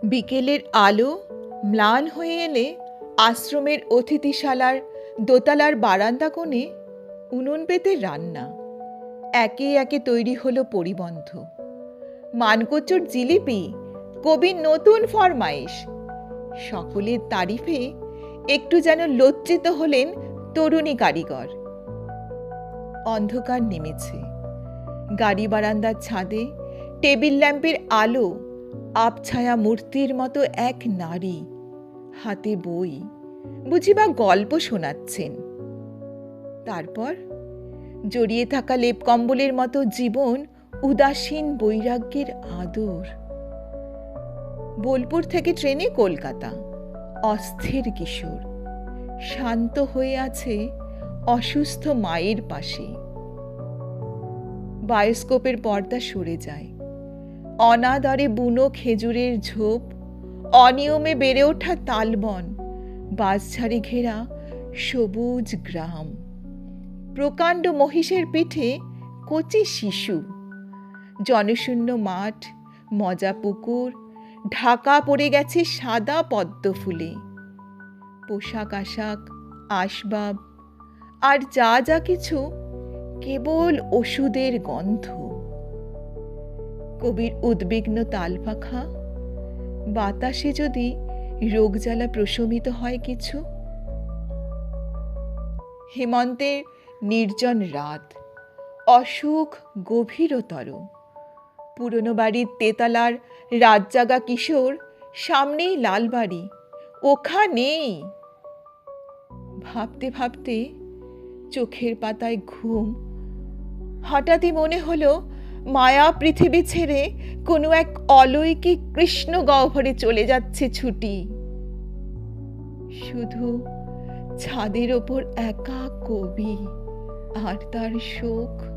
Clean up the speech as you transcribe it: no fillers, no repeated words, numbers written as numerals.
বিকেলের আলো ম্লান হয়ে এলে আশ্রমের অতিথিশালার দোতলার বারান্দা কোণে উনুন পেতে রান্না। একে একে তৈরি হলো পরিবন্ধ। মানকচুর জিলিপি কবির নতুন ফরমাইশ। সকলের তারিফে একটু যেন লজ্জিত হলেন তরুণী কারিগর। অন্ধকার নেমেছে। গাড়ি বারান্দার ছাদে টেবিল ল্যাম্পের আলো আবছায়া মূর্তির মতো এক নারী, হাতে বই, বুঝিবা গল্প শোনাচ্ছেন। তারপর জড়িয়ে থাকা লেপ কম্বলের মতো জীবন উদাসীন বৈরাগ্যের আদর। বোলপুর থেকে ট্রেনে কলকাতা। অস্থির কিশোর শান্ত হয়ে আছে অসুস্থ মায়ের পাশে। বায়োস্কোপের পর্দা সরে যায়। অনাদরে বুনো খেজুরের ঝোপ, অনিয়মে বেড়ে ওঠা তালবন, বাঁশঝাড়ে ঘেরা সবুজ গ্রাম, প্রকাণ্ড মহিষের পিঠে কচি শিশু, জনশূন্য মাঠ, মজা পুকুর ঢাকা পড়ে গেছে সাদা পদ্ম ফুলে। পোশাক আশাক, আসবাব আর যা যা কিছু কেবল ওষুধের গন্ধ। কবির উদ্বিগ্ন তালপাখা, বাতাসে যদি রোগজ্বালা প্রশমিত হয় কিছু। হেমন্তের নির্জন রাত, অসুখ গভীরতর। পুরনো বাড়ির তেতালার রাতজাগা কিশোর, সামনেই লালবাড়ি, ওখানেই। ভাবতে ভাবতে চোখের পাতায় ঘুম। হঠাৎই মনে হলো মায়া পৃথিবী ছেড়ে কোনো এক অলৌকিক কৃষ্ণ গহ্বরে চলে যাচ্ছে ছুটি। শুধু ছাদের ওপর একা কবি আর তার শোক।